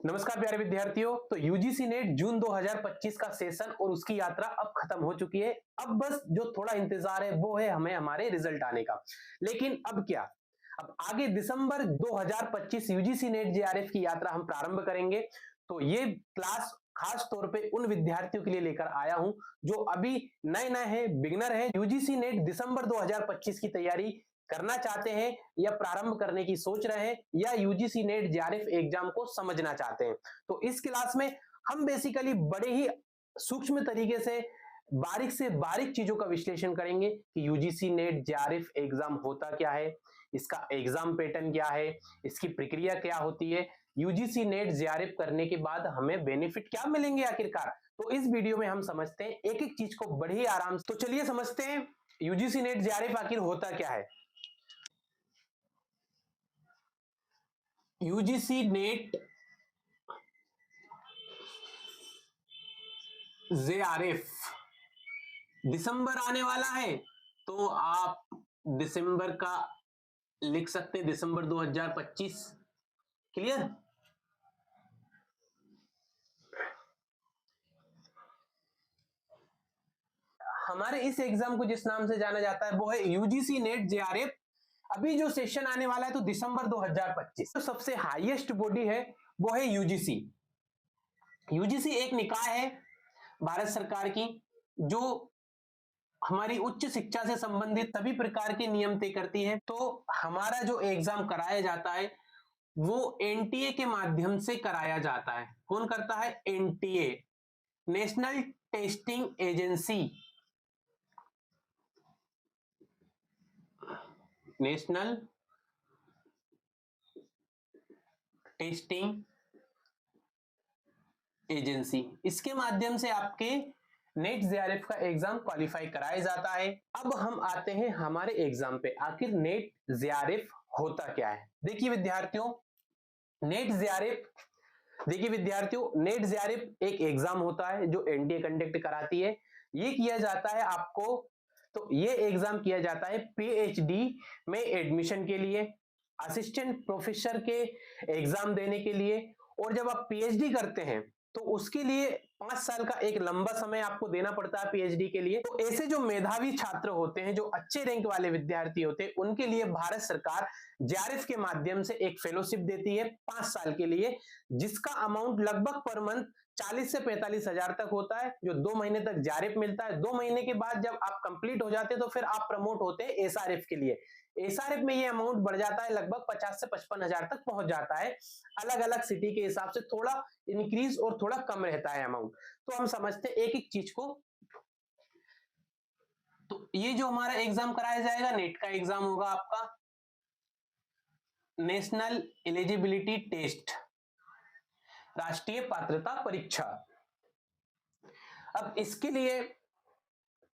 नमस्कार प्यारे विद्यार्थियों। तो यूजीसी नेट जून 2025 का सेशन और उसकी यात्रा अब खत्म हो चुकी है। अब बस जो थोड़ा इंतजार है वो है हमें हमारे रिजल्ट आने का। लेकिन अब क्या, अब आगे दिसंबर 2025 यूजीसी नेट जेआरएफ की यात्रा हम प्रारंभ करेंगे। तो ये क्लास खास तौर पे उन विद्यार्थियों के लिए लेकर आया हूं जो अभी नए नए हैं, बिगनर हैं, यूजीसी नेट दिसंबर 2025 की तैयारी करना चाहते हैं या प्रारंभ करने की सोच रहे हैं या यूजीसी नेट जेआरएफ एग्जाम को समझना चाहते हैं। तो इस क्लास में हम बेसिकली बड़े ही सूक्ष्म तरीके से बारीक चीजों का विश्लेषण करेंगे कि यूजीसी नेट जेआरएफ एग्जाम होता क्या है, इसका एग्जाम पैटर्न क्या है, इसकी प्रक्रिया क्या होती है, यूजीसी नेट जेआरएफ करने के बाद हमें बेनिफिट क्या मिलेंगे आखिरकार। तो इस वीडियो में हम समझते हैं एक एक चीज को बड़े ही आराम से। तो चलिए समझते हैं यूजीसी नेट जेआरएफ आखिर होता क्या है। यूजीसी नेट जेआरएफ दिसंबर आने वाला है तो आप दिसंबर का लिख सकते हैं, दिसंबर 2025। क्लियर। हमारे इस एग्जाम को जिस नाम से जाना जाता है वो है यूजीसी नेट जेआरएफ। अभी जो सेशन आने वाला है तो दिसंबर 2025। तो सबसे हाईएस्ट बॉडी है वो है यूजीसी। यूजीसी एक निकाय है भारत सरकार की जो हमारी उच्च शिक्षा से संबंधित सभी प्रकार के नियम तय करती है। तो हमारा जो एग्जाम कराया जाता है वो एनटीए के माध्यम से कराया जाता है। कौन करता है? NTA, national testing agency. National testing agency, इसके माध्यम से आपके नेट जेआरएफ का एग्जाम क्वालिफाई कराया जाता है। अब हम आते हैं हमारे एग्जाम पे, आखिर नेट जेआरएफ होता क्या है। देखिए विद्यार्थियों, नेट जेआरएफ एक एग्जाम होता है जो एनटीए कंडक्ट कराती है। ये किया जाता है आपको, तो ये एग्जाम किया जाता है पीएचडी में एडमिशन के लिए, असिस्टेंट प्रोफेसर के एग्जाम देने के लिए। और जब आप पीएचडी करते हैं तो उसके लिए 5 साल का एक लंबा समय आपको देना पड़ता है पीएचडी के लिए। तो ऐसे जो मेधावी छात्र होते हैं, जो अच्छे रैंक वाले विद्यार्थी होते हैं, उनके लिए भारत सरकार जेआरएफ के माध्यम से एक फेलोशिप देती है 5 साल के लिए, जिसका अमाउंट लगभग पर मंथ 40 से 45 हजार तक होता है, जो 2 महीने तक जेआरएफ मिलता है। 2 महीने के बाद जब आप कंप्लीट हो जाते हैं तो फिर आप प्रमोट होते हैं एसआरएफ के लिए। एसआरएफ में ये अमाउंट बढ़ जाता है, लगभग 50 से 55 हजार तक पहुंच जाता है। अलग अलग सिटी के हिसाब से थोड़ा इंक्रीज और थोड़ा कम रहता है अमाउंट। तो हम समझते हैं एक एक चीज को। तो ये जो हमारा एग्जाम कराया जाएगा, नेट का एग्जाम होगा आपका, नेशनल एलिजिबिलिटी टेस्ट, राष्ट्रीय पात्रता परीक्षा। अब इसके लिए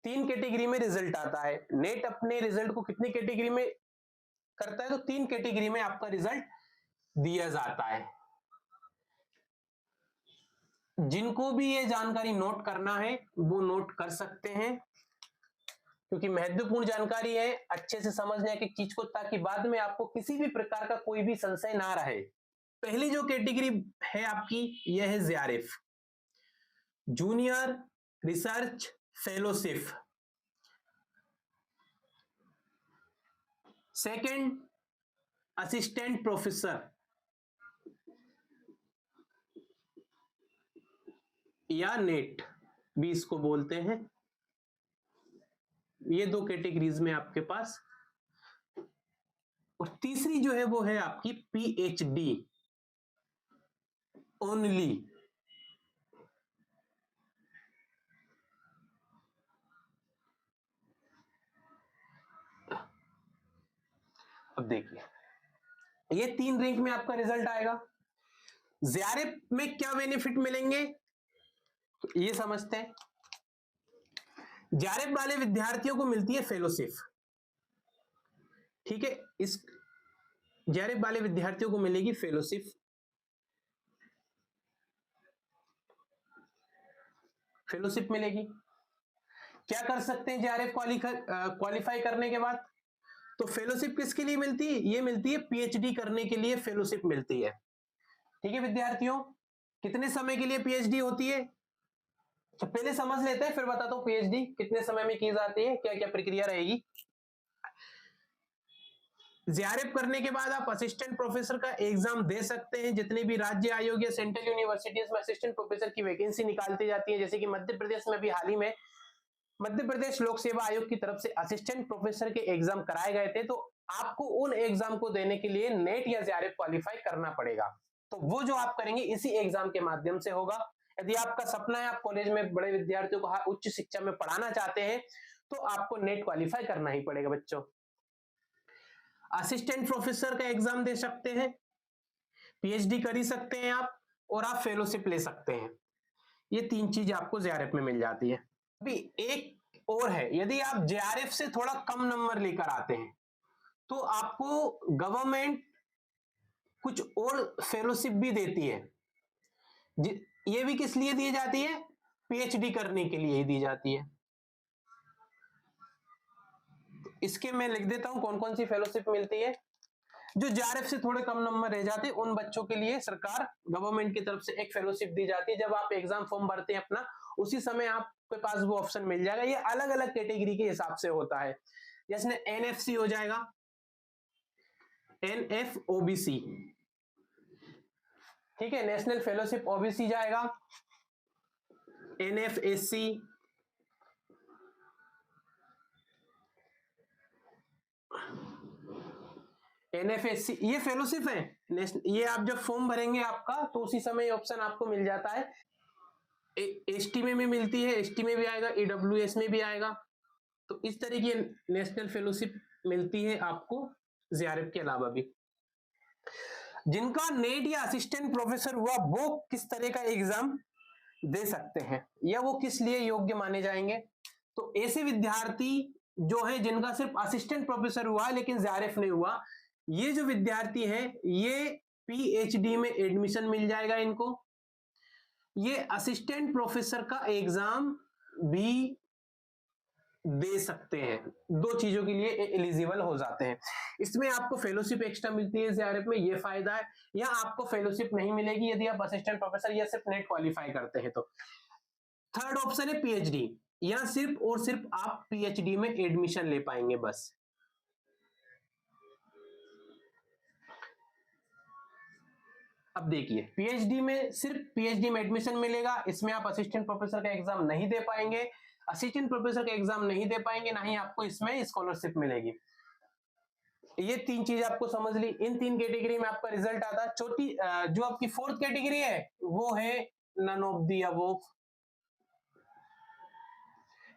3 कैटेगरी में रिजल्ट आता है। नेट अपने रिजल्ट को कितनी कैटेगरी में करता है? तो 3 कैटेगरी में आपका रिजल्ट दिया जाता है। जिनको भी ये जानकारी नोट करना है वो नोट कर सकते हैं, क्योंकि महत्वपूर्ण जानकारी है। अच्छे से समझने एक एक चीज को, ताकि बाद में आपको किसी भी प्रकार का कोई भी संशय ना रहे। पहली जो कैटेगरी है आपकी, यह है JRF, junior research fellowship. Second, assistant professor या नेट भी इसको बोलते हैं। ये 2 कैटेगरीज में आपके पास। और तीसरी जो है वो है आपकी पीएचडी ओनली। अब देखिए, ये 3 रैंक में आपका रिजल्ट आएगा। जेआरएफ में क्या बेनिफिट मिलेंगे ये समझते हैं। जेआरएफ वाले विद्यार्थियों को मिलती है फेलोशिप, ठीक है। इस जेआरएफ वाले विद्यार्थियों को मिलेगी फेलोशिप। फेलोशिप मिलेगी। क्या कर सकते हैं जेआरएफ क्वालिफाई करने के बाद? तो फेलोशिप किसके लिए मिलती है? ये मिलती है पीएचडी करने के लिए फेलोशिप मिलती है, ठीक है विद्यार्थियों। कितने समय के लिए पीएचडी होती है? तो पहले समझ लेते हैं, फिर बताता हूं पीएचडी कितने समय में की जाती है, क्या क्या प्रक्रिया रहेगी। जेआरएफ करने के बाद आप असिस्टेंट प्रोफेसर का एग्जाम दे सकते हैं। जितने भी राज्य आयोग या सेंट्रल यूनिवर्सिटीज में असिस्टेंट प्रोफेसर की वैकेंसी निकालती जाती है, जैसे कि मध्य प्रदेश में भी हाल ही में मध्य प्रदेश लोक सेवा आयोग की तरफ से असिस्टेंट प्रोफेसर के एग्जाम कराए गए थे, तो आपको उन एग्जाम को देने के लिए नेट या जेआरएफ क्वालिफाई करना पड़ेगा। तो वो जो आप करेंगे इसी एग्जाम के माध्यम से होगा। यदि आपका सपना है आप कॉलेज में बड़े विद्यार्थियों को उच्च शिक्षा में पढ़ाना चाहते हैं, तो आपको नेट क्वालिफाई करना ही पड़ेगा बच्चों। असिस्टेंट प्रोफेसर का एग्जाम दे सकते हैं, पीएचडी कर ही सकते हैं आप, और आप फेलोशिप ले सकते हैं। ये तीन चीज आपको जेआरएफ में मिल जाती है। अभी एक और है, यदि आप जेआरएफ से थोड़ा कम नंबर लेकर आते हैं तो आपको गवर्नमेंट कुछ और फेलोशिप भी देती है। ये भी किस लिए दी जाती है? पीएचडी करने के लिए ही दी जाती है। इसके मैं लिख देता हूं कौन कौन सी फेलोशिप मिलती है। जो जेआरएफ से थोड़े कम नंबर रह जाते हैं उन बच्चों के लिए सरकार गवर्नमेंट की तरफ से एक फेलोशिप दी जाती है। जब आप एग्जाम फॉर्म भरते हैं अपना, उसी समय आपके पास वो ऑप्शन मिल जाएगा। ये अलग अलग कैटेगरी के हिसाब से होता है। जैसे एनएफसी हो जाएगा, एनएफओबीसी, ठीक है, नेशनल फेलोशिप ओबीसी जाएगा, एनएफएससी, एनएफएससी, ये फेलोशिप है। ये आप जब फॉर्म भरेंगे आपका, तो उसी समय ऑप्शन आपको मिल जाता है। एसटी में भी मिलती है, एसटी में भी आएगा, ईडब्ल्यूएस में भी आएगा। तो इस तरह की नेशनल फेलोशिप मिलती है आपको जेआरएफ के अलावा भी। जिनका नेट या असिस्टेंट प्रोफेसर हुआ वो किस तरह का एग्जाम दे सकते हैं या वो किस लिए योग्य माने जाएंगे? तो ऐसे विद्यार्थी जो है जिनका सिर्फ असिस्टेंट प्रोफेसर हुआ लेकिन जेआरएफ नहीं हुआ, ये जो विद्यार्थी है ये पीएचडी में एडमिशन मिल जाएगा इनको। ये असिस्टेंट प्रोफेसर का एग्जाम भी दे सकते हैं। दो चीजों के लिए एलिजिबल हो जाते हैं। इसमें आपको फेलोशिप एक्स्ट्रा मिलती है जेआरएफ में, ये फायदा है। या आपको फेलोशिप नहीं मिलेगी यदि आप असिस्टेंट प्रोफेसर या सिर्फ नेट क्वालिफाई करते हैं। तो थर्ड ऑप्शन है पीएचडी, या सिर्फ और सिर्फ आप पीएचडी में एडमिशन ले पाएंगे बस। अब देखिए, पीएचडी में सिर्फ पीएचडी में एडमिशन मिलेगा, इसमें आप असिस्टेंट प्रोफेसर का एग्जाम नहीं दे पाएंगे, असिस्टेंट प्रोफेसर का एग्जाम नहीं दे पाएंगे, ना ही आपको इसमें स्कॉलरशिप मिलेगी। ये तीन चीज आपको समझ ली। इन तीन कैटेगरी में आपका रिजल्ट आता है। छोटी जो आपकी फोर्थ कैटेगरी है वो है नन ऑफ दी अबव,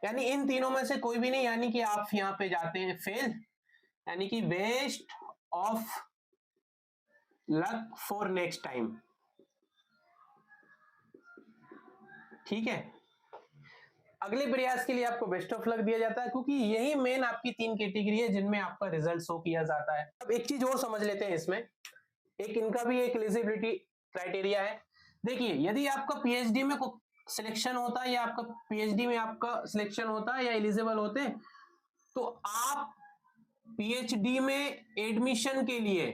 यानी इन तीनों में से कोई भी नहीं, यानी कि आप यहां पे जाते हैं फेल, यानी कि waste of luck for next time. ठीक है, अगले प्रयास के लिए आपको बेस्ट ऑफ लक दिया जाता है, क्योंकि यही मेन आपकी तीन कैटेगरी है जिनमें आपका रिजल्ट शो किया जाता है। अब एक चीज और समझ लेते हैं इसमें, एक इनका भी एक एलिजिबिलिटी क्राइटेरिया है। देखिए, यदि आपका पीएचडी में सिलेक्शन होता है या आपका पीएचडी में आपका सिलेक्शन होता है या एलिजिबल होते हैं, तो आप पीएचडी में एडमिशन के लिए,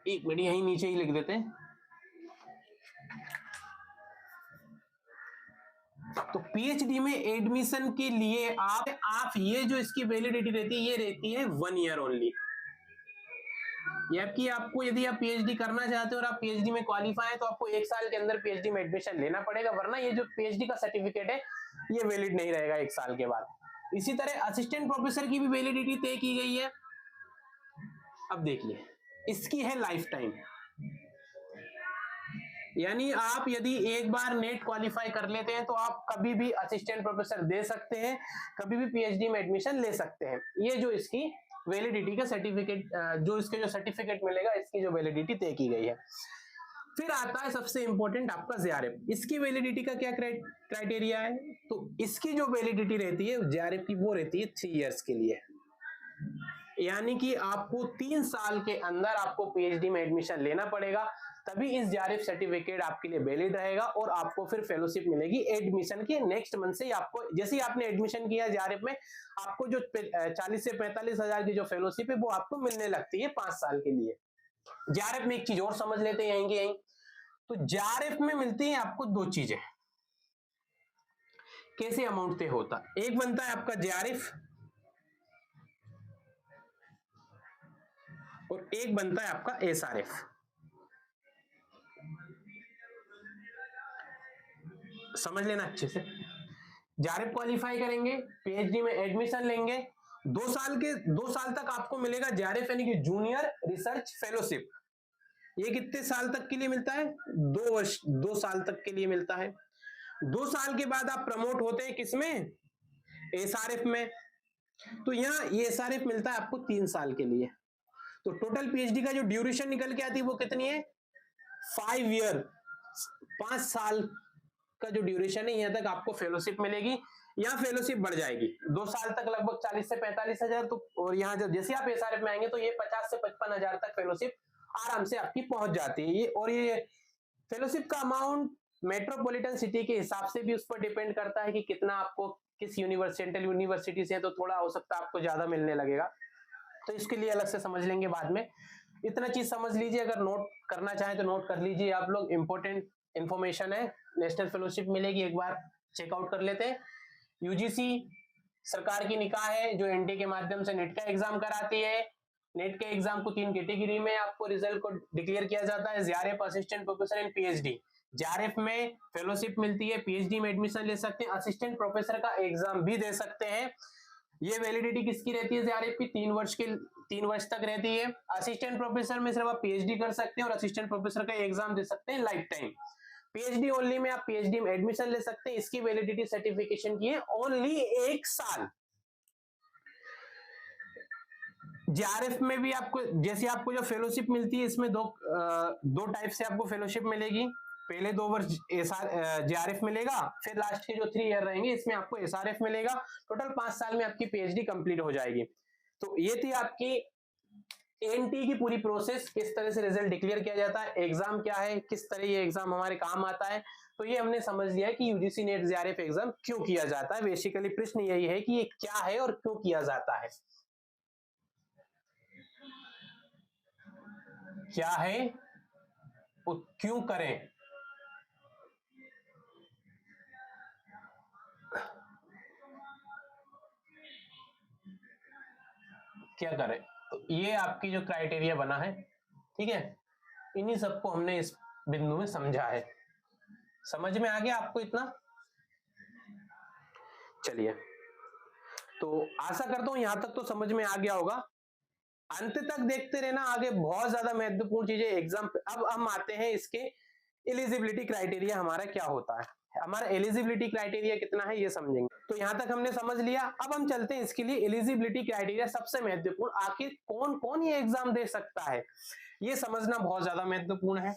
एक मिनट यहीं नीचे ही लिख देते हैं, तो पीएचडी में एडमिशन के लिए आप ये जो इसकी वैलिडिटी रहती है, ये रहती है 1 ईयर ओनली। जबकि आपको यदि आप पीएचडी करना चाहते हो और आप पीएचडी में क्वालिफाई है, तो आपको 1 साल के अंदर पीएचडी में एडमिशन लेना पड़ेगा, वरना ये जो पीएचडी का सर्टिफिकेट है ये वैलिड नहीं रहेगा 1 साल के बाद। इसी तरह असिस्टेंट प्रोफेसर की भी वैलिडिटी तय की गई है। अब देखिए, इसकी है लाइफ टाइम, यानी आप यदि एक बार नेट क्वालिफाई कर लेते हैं तो आप कभी भी असिस्टेंट प्रोफेसर दे सकते हैं, कभी भी पीएचडी में एडमिशन ले सकते हैं। ये जो इसकी वैलिडिटी का सर्टिफिकेट, जो इसके जो सर्टिफिकेट मिलेगा, इसकी जो वैलिडिटी तय की गई है। फिर आता है सबसे इंपॉर्टेंट आपका जेआरएफ। इसकी वैलिडिटी का क्या क्राइटेरिया है? तो इसकी जो वैलिडिटी रहती है जेआरएफ की, वो रहती है 3 इयर्स के लिए, यानी कि आपको 3 साल के अंदर आपको पीएचडी में एडमिशन लेना पड़ेगा, तभी इस जेआरएफ सर्टिफिकेट आपके लिए वैलिड रहेगा और आपको फिर फेलोशिप मिलेगी एडमिशन के नेक्स्ट मंथ से। आपको जैसे ही आपने एडमिशन किया जेआरएफ में, आपको जो 40 से 45 हजार की जो फेलोशिप है वो आपको मिलने लगती है 5 साल के लिए। जेआरएफ में एक चीज और समझ लेते हैं यहीं के यहीं। तो जेआरएफ में मिलती है आपको दो चीजें, कैसे अमाउंट तय होता, एक बनता है आपका जेआरएफ और एक बनता है आपका एसआरएफ। समझ लेना अच्छे से। जेआरएफ क्वालिफाई करेंगे, पीएचडी में एडमिशन लेंगे, 2 साल तक आपको मिलेगा जेआरएफ यानी कि जूनियर रिसर्च फेलोशिप। ये कितने साल तक के लिए मिलता है? 2 वर्ष, 2 साल तक के लिए मिलता है। 2 साल के बाद आप प्रमोट होते हैं किसमें? एसआरएफ में। तो यहाँ ये एसआरएफ मिलता है आपको 3 साल के लिए। तो टोटल पीएचडी का जो ड्यूरेशन निकल के आती है वो कितनी है? 5 ईयर, 5 साल का जो ड्यूरेशन है, यहाँ तक आपको फेलोशिप मिलेगी। यहाँ फेलोशिप बढ़ जाएगी 2 साल तक लगभग 40 से 45 हजार। तो और यहाँ जब जैसे आप एसआरएफ में आएंगे तो ये 50 से 55 हजार तक फेलोशिप आराम से आपकी पहुंच जाती है। ये और ये फेलोशिप का अमाउंट मेट्रोपॉलिटन सिटी के हिसाब से भी उस पर डिपेंड करता है कि कितना आपको किस सेंट्रल यूनिवर्सिटी से है, तो थोड़ा हो सकता है आपको ज्यादा मिलने लगेगा। तो इसके लिए अलग से समझ लेंगे बाद में। इतना चीज समझ लीजिए, अगर नोट करना चाहें तो नोट कर लीजिए आप लोग, इंपॉर्टेंट इंफॉर्मेशन है। नेशनल फेलोशिप मिलेगी, एक बार चेकआउट कर लेते हैं। यूजीसी सरकार की निकाय है जो एनटीए के माध्यम से नेट का एग्जाम कराती है। नेट के एग्जाम को 3 कैटेगरी में आपको रिजल्ट को डिक्लेयर किया जाता है, JRF, assistant professor and PhD. JRF में फेलोशिप मिलती है, पीएचडी में एडमिशन ले सकते हैं, असिस्टेंट प्रोफेसर का एग्जाम भी दे सकते हैं। ये वैलिडिटी किसकी रहती है? जेआरएफ की 3 वर्ष तक रहती है। असिस्टेंट प्रोफेसर में सिर्फ आप पीएचडी कर सकते हैं और असिस्टेंट प्रोफेसर का एग्जाम दे सकते हैं लाइफ टाइम। पीएचडी ओनली में आप पीएचडी में एडमिशन ले सकते हैं, इसकी वैलिडिटी सर्टिफिकेशन की है ओनली 1 साल। जेआरएफ में भी आपको जैसे आपको जो फेलोशिप मिलती है इसमें दो टाइप से आपको फेलोशिप मिलेगी। पहले 2 वर्ष जेआरएफ मिलेगा, फिर लास्ट के जो 3 ईयर रहेंगे इसमें आपको एसआरएफ मिलेगा। टोटल 5 साल में आपकी पीएचडी कंप्लीट हो जाएगी। तो ये थी आपकी एनटी की पूरी प्रोसेस, किस तरह से रिजल्ट डिक्लेयर किया जाता है, एग्जाम क्या है, किस तरह ये एग्जाम हमारे काम आता है। तो ये हमने समझ लिया है कि यूजीसी नेट जेआरएफ एग्जाम क्यों किया जाता है। बेसिकली प्रश्न यही है कि ये क्या है और क्यों किया जाता है। क्या है और क्यों करें। क्या करें, तो ये आपकी जो क्राइटेरिया बना है, ठीक है, इन्हीं सबको हमने इस बिंदु में समझा है। समझ में आ गया आपको इतना? चलिए, तो आशा करता हूं यहां तक तो समझ में आ गया होगा। अंत तक देखते रहना, आगे बहुत ज्यादा महत्वपूर्ण चीजें एग्जाम पे। अब हम आते हैं इसके एलिजिबिलिटी क्राइटेरिया हमारा क्या होता है। हमारा एलिजिबिलिटी क्राइटेरिया कितना है ये समझेंगे। तो यहां तक हमने समझ लिया, अब हम चलते हैं इसके लिए एलिजिबिलिटी क्राइटेरिया सबसे महत्वपूर्ण, आखिर कौन कौन ये एग्जाम दे सकता है, ये समझना बहुत ज्यादा महत्वपूर्ण है।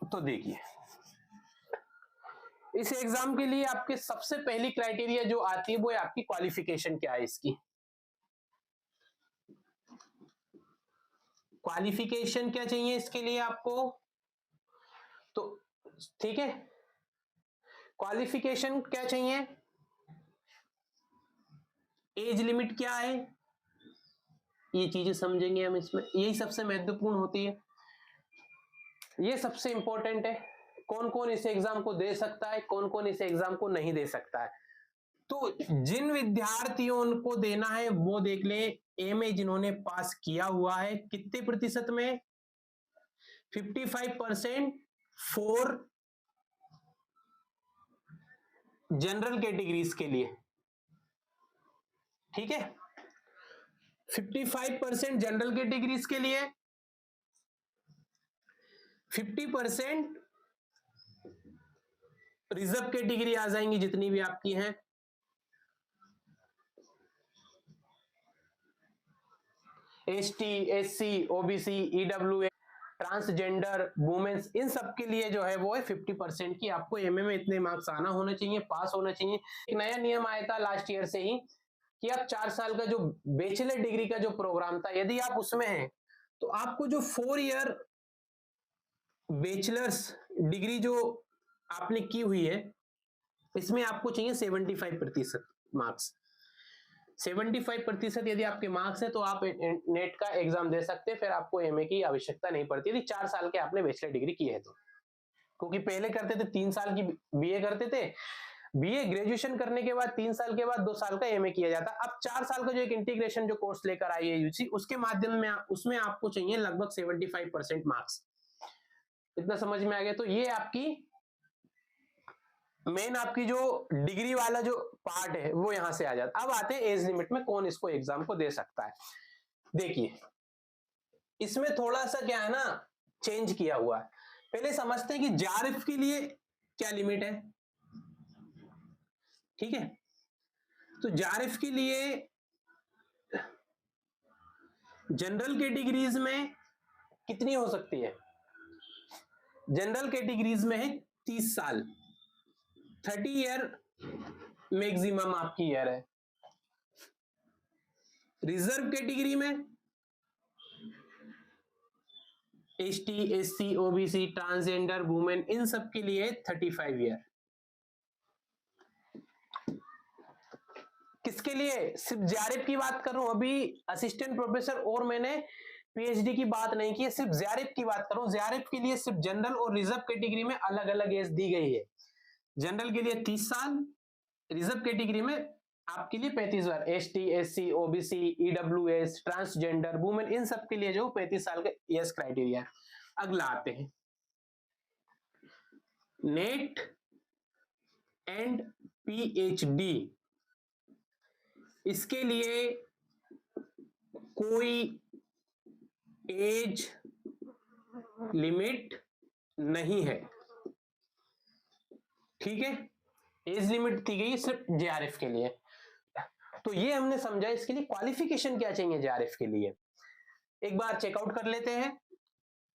तो देखिए, इस एग्जाम के लिए आपके सबसे पहली क्राइटेरिया जो आती है वो है आपकी क्वालिफिकेशन क्या है। इसकी क्वालिफिकेशन क्या चाहिए इसके लिए आपको, तो ठीक है, क्वालिफिकेशन क्या चाहिए, एज लिमिट क्या है, ये चीजें समझेंगे हम इसमें, यही सबसे महत्वपूर्ण होती है, ये सबसे इंपॉर्टेंट है। कौन कौन इस एग्जाम को दे सकता है, कौन कौन इस एग्जाम को नहीं दे सकता है। तो जिन विद्यार्थियों को देना है वो देख ले, एमए जिन्होंने पास किया हुआ है कितने प्रतिशत में, 55% फॉर जनरल कैटेगरीज के लिए, ठीक है, 55% जनरल कैटेगरीज के लिए, 50% रिजर्व कैटेगरी आ जाएंगी जितनी भी आपकी हैं, ST, SC, OBC, EWS, transgender, womens, इन सब के लिए जो है वो है 50% की। आपको एमए में इतने मार्क्स आना होने चाहिए, पास होना चाहिए। एक नया नियम आया था लास्ट ईयर से ही कि आप 4 साल का जो बैचलर डिग्री का जो प्रोग्राम था, यदि आप उसमें हैं तो आपको जो 4 ईयर बैचलर्स डिग्री जो आपने की हुई है इसमें आपको चाहिए 75% मार्क्स। 75% यदि आपके मार्क्स है तो आप नेट का एग्जाम दे सकते हैं, फिर आपको एमए की आवश्यकता नहीं पड़ती यदि 4 साल के आपने बैचलर डिग्री की है तो। क्योंकि पहले करते थे 3 साल की बीए करते थे, बीए ग्रेजुएशन करने के बाद 3 साल के बाद 2 साल का एमए किया जाता। अब 4 साल का जो एक इंटीग्रेशन जो कोर्स लेकर आई है यूजी, उसके माध्यम में उसमें आपको चाहिए लगभग 75% मार्क्स। इतना समझ में आ गया? तो ये आपकी मेन आपकी जो डिग्री वाला जो पार्ट है वो यहां से आ जाता। अब आते हैं एज लिमिट में, कौन इसको एग्जाम को दे सकता है। देखिए इसमें थोड़ा सा क्या है ना, चेंज किया हुआ है। पहले समझते हैं कि जेआरएफ के लिए क्या लिमिट है। ठीक है, तो जेआरएफ के लिए जनरल कैटेगरीज में कितनी हो सकती है? जनरल कैटेगरीज में है 30 साल, 30 ईयर मैक्सिमम आपकी ईयर है। रिजर्व कैटेगरी में ST, SC, OBC, transgender, women, इन सब के लिए 35 ईयर। किसके लिए? सिर्फ जेआरएफ की बात कर रहा हूं, अभी असिस्टेंट प्रोफेसर और मैंने पीएचडी की बात नहीं की है, सिर्फ जेआरएफ की बात कर रहा हूं। जेआरएफ के लिए सिर्फ जनरल और रिजर्व कैटेगरी में अलग अलग एज दी गई है। जनरल के लिए 30 साल, रिजर्व कैटेगरी में आपके लिए 35 साल, ST, SC, OBC, EWS, transgender, women, इन सब के लिए जो 35 साल का एज क्राइटेरिया है। अगला आते हैं नेट एंड पीएचडी, इसके लिए कोई एज लिमिट नहीं है। ठीक है, एज लिमिट दी गई सिर्फ जेआरएफ के लिए। तो ये हमने समझा, इसके लिए क्वालिफिकेशन क्या चाहिए जेआरएफ के लिए, एक बार चेकआउट कर लेते हैं।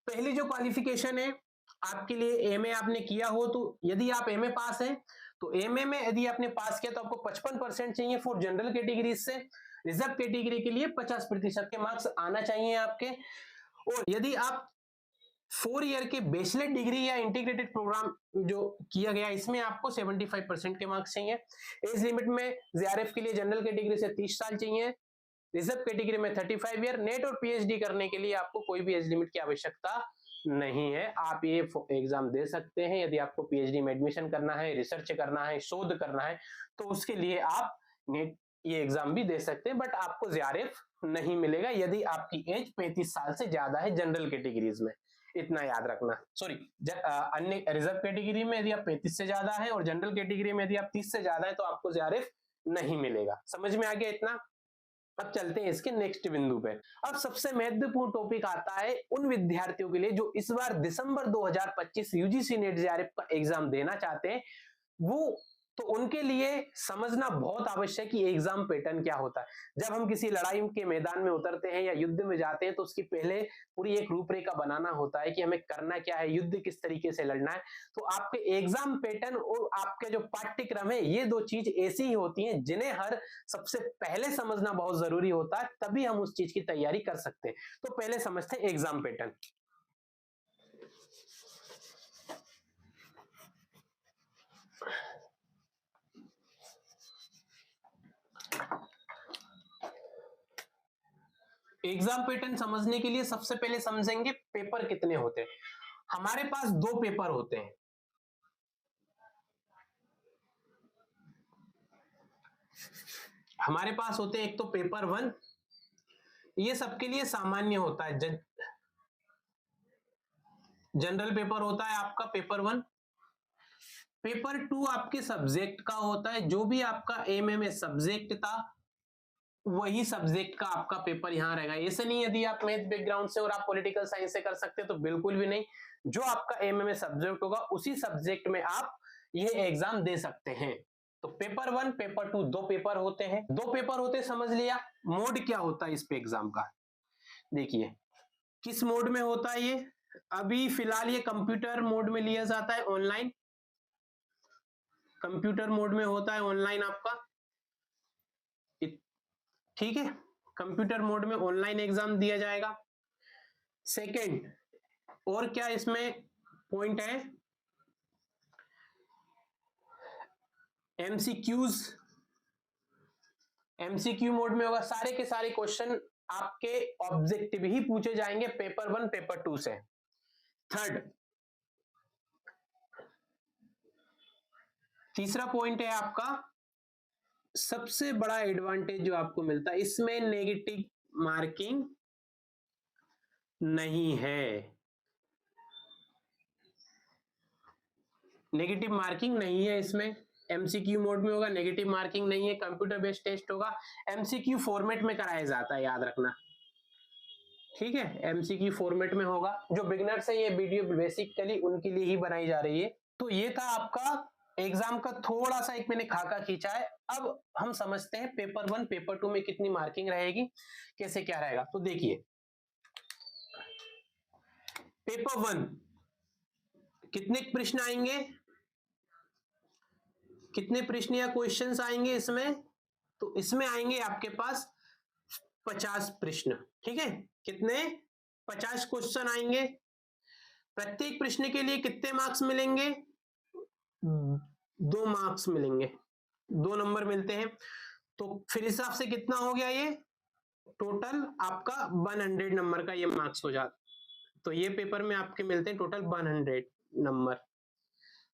पहली जो क्वालिफिकेशन है आपके लिए, एमए आपने किया हो तो यदि आप एमए पास हैं तो एमए में यदि आपने पास किया तो आपको 55% चाहिए फॉर जनरल कैटेगरी से। रिजर्व कैटेगरी के लिए 50% के मार्क्स आना चाहिए आपके। और यदि आप 4 ईयर के बैचलर डिग्री या इंटीग्रेटेड प्रोग्राम जो किया गया इसमें आपको 75% के मार्क्स चाहिए। एज लिमिट में जेआरएफ के लिए जनरल कैटेगरी से 30 साल चाहिए, रिजर्व कैटेगरी में 35 ईयर। नेट और पीएचडी करने के लिए आपको कोई भी एज लिमिट की आवश्यकता नहीं है, आप ये एग्जाम दे सकते हैं। यदि आपको पीएचडी में एडमिशन करना है, रिसर्च करना है, शोध करना है तो उसके लिए आप नेट ये एग्जाम भी दे सकते हैं, बट आपको जेआरएफ नहीं मिलेगा यदि आपकी एज 35 साल से ज्यादा है जनरल कैटेगरीज में। इतना याद रखना। सॉरी, अन्य रिजर्व कैटेगरी में यदि आप 35 से ज्यादा है और जनरल कैटेगरी में यदि आप 30 से ज्यादा है तो आपको जेआरएफ नहीं मिलेगा। समझ में आ गया इतना? अब चलते हैं इसके नेक्स्ट बिंदु पे। अब सबसे महत्वपूर्ण टॉपिक आता है उन विद्यार्थियों के लिए जो इस बार दिसंबर 2025 यूजीसी नेट जेआरएफ का एग्जाम देना चाहते हैं, वो तो उनके लिए समझना बहुत आवश्यक कि एग्जाम पैटर्न क्या होता है। जब हम किसी लड़ाई के मैदान में उतरते हैं या युद्ध में जाते हैं तो उसकी पहले पूरी एक रूपरेखा बनाना होता है कि हमें करना क्या है, युद्ध किस तरीके से लड़ना है। तो आपके एग्जाम पैटर्न और आपके जो पाठ्यक्रम है, ये दो चीज ऐसी ही होती हैं जिन्हें हर सबसे पहले समझना बहुत जरूरी होता है, तभी हम उस चीज की तैयारी कर सकते हैं। तो पहले समझते हैं एग्जाम पैटर्न। एग्जाम पैटर्न समझने के लिए सबसे पहले समझेंगे पेपर कितने होते हैं। हमारे पास 2 पेपर होते हैं। हमारे पास होते हैं एक तो पेपर 1, ये सबके लिए सामान्य होता है। जनरल पेपर होता है आपका पेपर 1। पेपर 2 आपके सब्जेक्ट का होता है, जो भी आपका एमए में सब्जेक्ट था वही सब्जेक्ट का आपका पेपर यहां रहेगा। ऐसे नहीं यदि आप मैथ बैकग्राउंड से और आप पॉलिटिकल साइंस से कर सकते हैं तो बिल्कुल भी नहीं, जो आपका एमए में सब्जेक्ट होगा उसी सब्जेक्ट में आप ये एग्जाम दे सकते हैं। तो पेपर 1 पेपर 2 2 पेपर होते हैं। 2 पेपर होते समझ लिया। मोड क्या होता है इस पे एग्जाम का, देखिए किस मोड में होता है ये। अभी फिलहाल ये कंप्यूटर मोड में लिया जाता है, ऑनलाइन कंप्यूटर मोड में होता है ऑनलाइन आपका। ठीक है, कंप्यूटर मोड में ऑनलाइन एग्जाम दिया जाएगा। सेकंड, और क्या इसमें पॉइंट है, एमसीक्यूज, एमसीक्यू मोड में होगा, सारे के सारे क्वेश्चन आपके ऑब्जेक्टिव ही पूछे जाएंगे पेपर 1 पेपर 2 से। थर्ड, तीसरा पॉइंट है आपका, सबसे बड़ा एडवांटेज जो आपको मिलता है, इसमें नेगेटिव मार्किंग नहीं है, नेगेटिव मार्किंग नहीं है इसमें। एमसीक्यू मोड में होगा, नेगेटिव मार्किंग नहीं है, कंप्यूटर बेस्ड टेस्ट होगा, एमसीक्यू फॉर्मेट में कराया जाता है, याद रखना, ठीक है, एमसीक्यू फॉर्मेट में होगा। जो बिगिनर्स है, ये वीडियो बेसिकली उनके लिए ही बनाई जा रही है। तो ये था आपका एग्जाम का थोड़ा सा एक मैंने खाका खींचा है। अब हम समझते हैं पेपर 1 पेपर 2 में कितनी मार्किंग रहेगी, कैसे क्या रहेगा। तो देखिए, पेपर 1 कितने प्रश्न आएंगे, कितने प्रश्न या क्वेश्चंस आएंगे इसमें, तो इसमें आएंगे आपके पास 50 प्रश्न, ठीक है, कितने, 50 क्वेश्चन आएंगे। प्रत्येक प्रश्न के लिए कितने मार्क्स मिलेंगे, 2 मार्क्स मिलेंगे, 2 नंबर मिलते हैं। तो फिर हिसाब से कितना हो गया, ये टोटल आपका 100 नंबर का ये मार्क्स हो जाता। तो ये पेपर में आपके मिलते हैं टोटल 100 नंबर,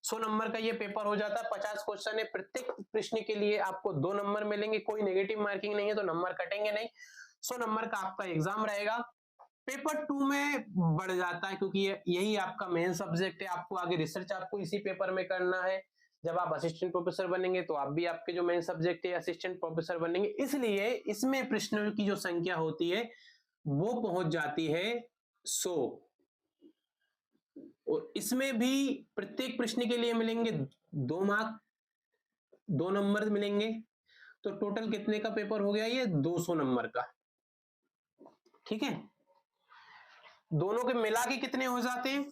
100 नंबर का ये पेपर हो जाता है। 50 क्वेश्चन है, प्रत्येक प्रश्न के लिए आपको 2 नंबर मिलेंगे, कोई नेगेटिव मार्किंग नहीं है तो नंबर कटेंगे नहीं। 100 नंबर का आपका एग्जाम रहेगा। पेपर 2 में बढ़ जाता है, क्योंकि यही आपका मेन सब्जेक्ट है, आपको आगे रिसर्च आपको इसी पेपर में करना है। जब आप असिस्टेंट प्रोफेसर बनेंगे तो आप भी, आपके जो मेन सब्जेक्ट है असिस्टेंट प्रोफेसर बनेंगे, इसलिए इसमें प्रश्नों की जो संख्या होती है वो पहुंच जाती है 100। और इसमें भी प्रत्येक प्रश्न के लिए मिलेंगे 2 मार्क, 2 नंबर मिलेंगे। तो टोटल कितने का पेपर हो गया, ये 200 नंबर का, ठीक है। दोनों के मिला के कितने हो जाते हैं,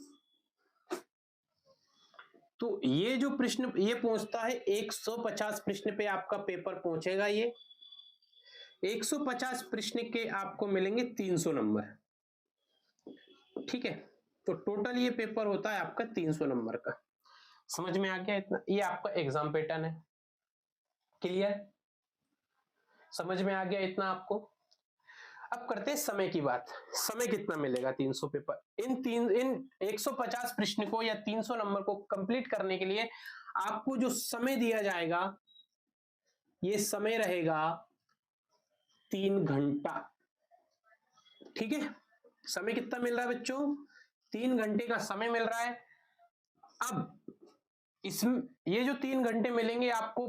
तो ये जो प्रश्न ये पहुंचता है 150 प्रश्न पे आपका पेपर पहुंचेगा। ये 150 प्रश्न के आपको मिलेंगे 300 नंबर, ठीक है। तो टोटल ये पेपर होता है आपका 300 नंबर का। समझ में आ गया इतना, ये आपका एग्जाम पैटर्न है, क्लियर, समझ में आ गया इतना आपको। अब करते हैं समय की बात, समय कितना मिलेगा 300 पेपर, इन 150 प्रश्न को या 300 नंबर को कंप्लीट करने के लिए आपको जो समय दिया जाएगा, ये समय रहेगा 3 घंटा, ठीक है। समय कितना मिल रहा है बच्चों, 3 घंटे का समय मिल रहा है। अब इसमें ये जो 3 घंटे मिलेंगे आपको,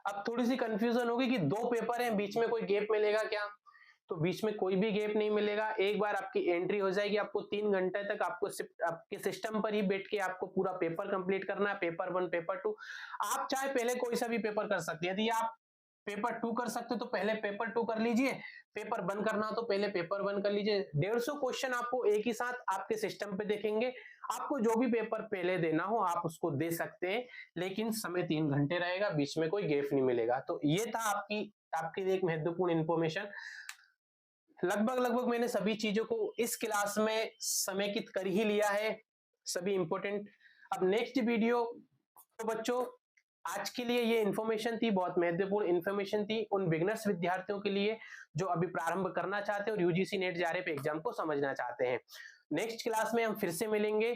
अब थोड़ी सी कंफ्यूजन होगी कि 2 पेपर हैं, बीच में कोई गैप मिलेगा क्या, तो बीच में कोई भी गैप नहीं मिलेगा। एक बार आपकी एंट्री हो जाएगी, आपको 3 घंटे तक आपको आपके सिस्टम पर ही बैठ के आपको पूरा पेपर कंप्लीट करना है, पेपर 1 पेपर 2। आप चाहे पहले कोई सा भी पेपर कर सकते हैं, यदि आप पेपर 2 कर सकते हो तो पहले पेपर 2 कर लीजिए, पेपर 1 करना हो तो पहले पेपर 1 कर लीजिए। 150 क्वेश्चन आपको एक ही साथ आपके सिस्टम पे देखेंगे, आपको जो भी पेपर पहले देना हो आप उसको दे सकते हैं, लेकिन समय 3 घंटे रहेगा, बीच में कोई गैप नहीं मिलेगा। तो ये था आपके लिए एक महत्वपूर्ण इंफॉर्मेशन। लगभग मैंने सभी चीजों को इस क्लास में समेकित कर ही लिया है, सभी इंपॉर्टेंट। अब नेक्स्ट वीडियो, तो बच्चों आज के लिए ये इंफॉर्मेशन थी, बहुत महत्वपूर्ण इंफॉर्मेशन थी उन बिगनर्स विद्यार्थियों के लिए जो अभी प्रारंभ करना चाहते हैं और यूजीसी नेट जेआरएफ एग्जाम को समझना चाहते हैं। नेक्स्ट क्लास में हम फिर से मिलेंगे,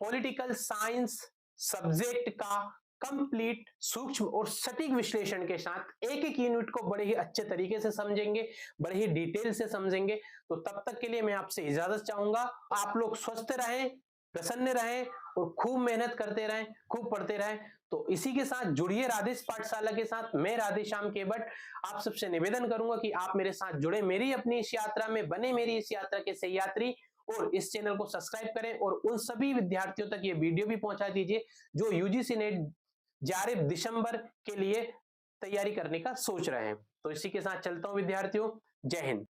पॉलिटिकल साइंस सब्जेक्ट का कंप्लीट सूक्ष्म और सटीक विश्लेषण के साथ एक एक यूनिट को बड़े ही अच्छे तरीके से समझेंगे, बड़े ही डिटेल से समझेंगे। तो तब तक के लिए मैं आपसे इजाजत चाहूंगा। आप लोग स्वस्थ रहें, प्रसन्न रहें और खूब मेहनत करते रहें, खूब पढ़ते रहें। तो इसी के साथ जुड़िए राधेश पाठशाला के साथ। मैं राधेश्याम केवट आप सबसे निवेदन करूंगा कि आप मेरे साथ जुड़े, मेरी अपनी इस यात्रा में बने, मेरी इस यात्रा के सहयात्री, और इस चैनल को सब्सक्राइब करें और उन सभी विद्यार्थियों तक ये वीडियो भी पहुंचा दीजिए जो यूजीसी नेट जेआरएफ दिसंबर के लिए तैयारी करने का सोच रहे हैं। तो इसी के साथ चलता हूं विद्यार्थियों, जय हिंद।